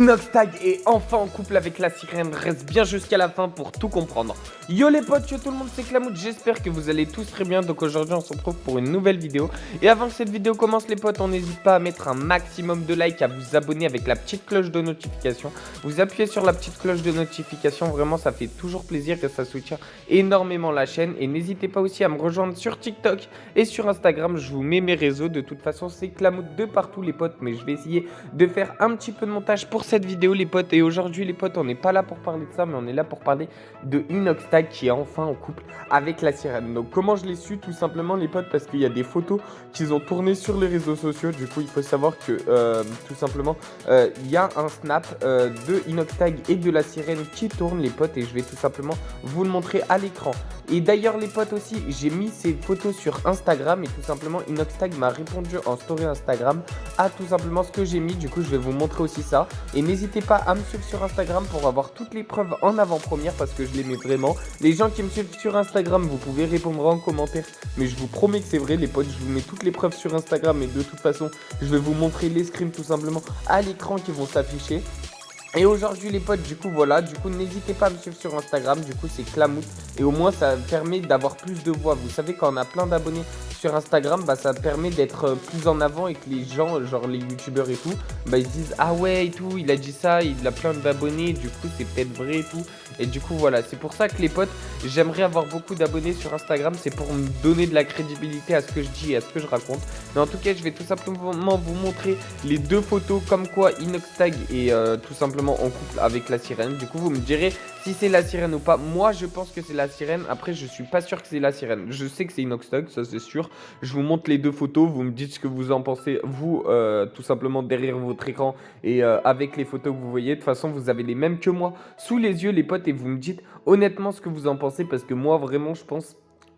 Inoxtag est enfin en couple avec la sirène, reste bien jusqu'à la fin pour tout comprendre. Yo les potes, yo tout le monde, c'est Clamout, j'espère que vous allez tous très bien. Donc aujourd'hui on se retrouve pour une nouvelle vidéo. Et avant que cette vidéo commence les potes, on n'hésite pas à mettre un maximum de likes, à vous abonner avec la petite cloche de notification. Vous appuyez sur la petite cloche de notification, vraiment ça fait toujours plaisir et ça soutient énormément la chaîne. Et n'hésitez pas aussi à me rejoindre sur TikTok et sur Instagram, je vous mets mes réseaux. De toute façon c'est Clamout de partout les potes, mais je vais essayer de faire un petit peu de montage pour cette vidéo les potes. Et aujourd'hui les potes, on n'est pas là pour parler de ça, mais on est là pour parler de Inoxtag qui est enfin en couple avec la sirène. Donc comment je l'ai su? Tout simplement les potes, parce qu'il y a des photos qu'ils ont tournées sur les réseaux sociaux. Du coup il faut savoir que tout simplement il y a un snap de Inoxtag et de la sirène qui tourne les potes, et je vais tout simplement vous le montrer à l'écran. Et d'ailleurs les potes aussi, j'ai mis ces photos sur Instagram et tout simplement Inoxtag m'a répondu en story Instagram à tout simplement ce que j'ai mis. Du coup je vais vous montrer aussi ça. Et n'hésitez pas à me suivre sur Instagram pour avoir toutes les preuves en avant-première, parce que je les mets vraiment. Les gens qui me suivent sur Instagram, vous pouvez répondre en commentaire, mais je vous promets que c'est vrai les potes, je vous mets toutes les preuves sur Instagram. Et de toute façon je vais vous montrer les screens tout simplement à l'écran qui vont s'afficher. Et aujourd'hui les potes, du coup voilà, du coup n'hésitez pas à me suivre sur Instagram, du coup c'est Clamout, et au moins ça permet d'avoir plus de voix. Vous savez, quand on a plein d'abonnés sur Instagram, bah ça permet d'être plus en avant et que les gens, genre les youtubeurs et tout, bah ils se disent ah ouais et tout, il a dit ça, il a plein d'abonnés, du coup c'est peut-être vrai et tout. Et du coup voilà, c'est pour ça que les potes, j'aimerais avoir beaucoup d'abonnés sur Instagram, c'est pour me donner de la crédibilité à ce que je dis et à ce que je raconte. Mais en tout cas je vais tout simplement vous montrer les deux photos comme quoi Inoxtag est tout simplement en couple avec la sirène. Du coup vous me direz si c'est la sirène ou pas. Moi je pense que c'est la sirène, après je suis pas sûr que c'est la sirène. Je sais que c'est Inoxtag, ça c'est sûr. Je vous montre les deux photos, vous me dites ce que vous en pensez, vous tout simplement derrière votre écran et avec les photos que vous voyez. De toute façon vous avez les mêmes que moi sous les yeux les potes, et vous me dites honnêtement ce que vous en pensez, parce que moi vraiment je pense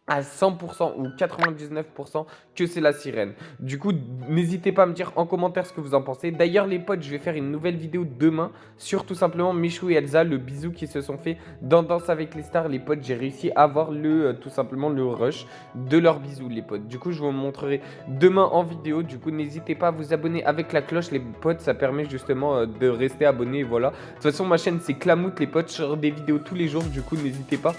à 100% ou 99% que c'est la sirène. Du coup n'hésitez pas à me dire en commentaire ce que vous en pensez. D'ailleurs les potes, je vais faire une nouvelle vidéo demain sur tout simplement Michou et Elsa, le bisou qui se sont fait dans Danse avec les stars les potes. J'ai réussi à avoir le tout simplement le rush de leur bisou les potes. Du coup je vous montrerai demain en vidéo. Du coup n'hésitez pas à vous abonner avec la cloche les potes, ça permet justement de rester abonné. Voilà, de toute façon ma chaîne c'est Clamout les potes, je sors des vidéos tous les jours. Du coup n'hésitez pas.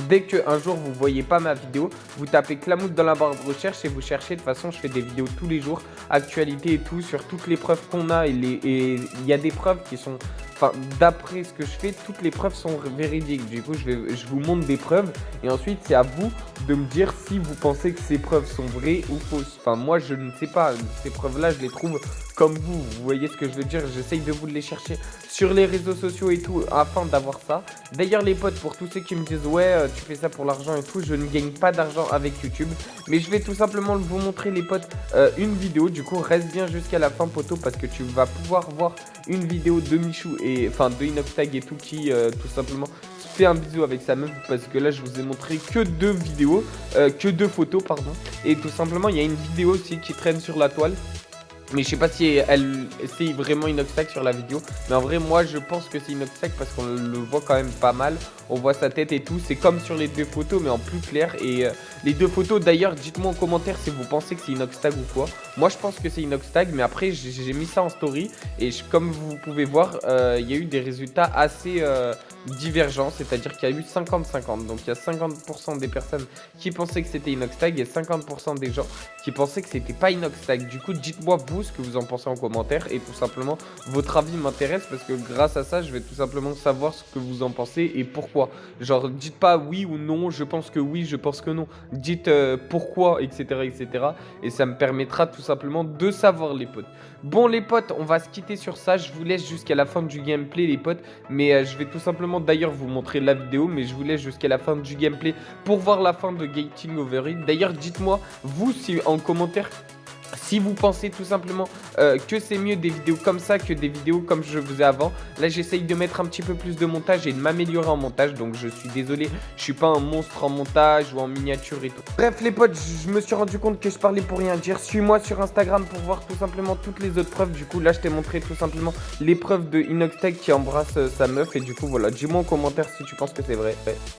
Dès qu'un jour vous voyez pas ma vidéo, vous tapez Clamout dans la barre de recherche et vous cherchez. De toute façon je fais des vidéos tous les jours, actualité et tout, sur toutes les preuves qu'on a. Et il y a des preuves qui sont, enfin d'après ce que je fais, toutes les preuves sont véridiques. Du coup je vous montre des preuves, et ensuite c'est à vous de me dire si vous pensez que ces preuves sont vraies ou fausses. Enfin moi je ne sais pas, ces preuves là je les trouve comme vous voyez ce que je veux dire. J'essaye de vous les chercher sur les réseaux sociaux et tout afin d'avoir ça. D'ailleurs les potes, pour tous ceux qui me disent ouais tu fais ça pour l'argent et tout, je ne gagne pas d'argent avec YouTube, mais je vais tout simplement vous montrer les potes une vidéo. Du coup reste bien jusqu'à la fin poto, parce que tu vas pouvoir voir une vidéo de Michou et enfin de Inoxtag et tout, qui tout simplement fait un bisou avec sa meuf, parce que là je vous ai montré que deux vidéos, que deux photos pardon, et tout simplement il y a une vidéo aussi qui traîne sur la toile. Mais je sais pas si c'est vraiment Inoxtag sur la vidéo. Mais en vrai moi je pense que c'est Inoxtag, parce qu'on le voit quand même pas mal. On voit sa tête et tout. C'est comme sur les deux photos mais en plus clair. Et les deux photos d'ailleurs, dites-moi en commentaire si vous pensez que c'est Inoxtag ou quoi. Moi je pense que c'est Inoxtag, mais après j'ai mis ça en story. Et comme vous pouvez voir, il y a eu des résultats assez divergents. C'est-à-dire qu'il y a eu 50-50. Donc il y a 50% des personnes qui pensaient que c'était Inoxtag et 50% des gens qui pensaient que c'était pas Inoxtag. Du coup dites-moi vous ce que vous en pensez en commentaire, et tout simplement votre avis m'intéresse, parce que grâce à ça je vais tout simplement savoir ce que vous en pensez et pourquoi. Genre dites pas oui ou non, je pense que oui, je pense que non, dites pourquoi, etc., etc., et ça me permettra tout simplement de savoir les potes. Bon les potes, on va se quitter sur ça. Je vous laisse jusqu'à la fin du gameplay les potes, mais je vais tout simplement d'ailleurs vous montrer la vidéo, mais je vous laisse jusqu'à la fin du gameplay pour voir la fin de Getting Over It. D'ailleurs dites-moi vous si en commentaire si vous pensez tout simplement que c'est mieux des vidéos comme ça que des vidéos comme je faisais avant. Là j'essaye de mettre un petit peu plus de montage et de m'améliorer en montage, donc je suis désolé, je suis pas un monstre en montage ou en miniature et tout. Bref les potes, je me suis rendu compte que je parlais pour rien dire. Suis-moi sur Instagram pour voir tout simplement toutes les autres preuves. Du coup là je t'ai montré tout simplement les preuves de Inoxtag qui embrasse sa meuf, et du coup voilà, dis-moi en commentaire si tu penses que c'est vrai.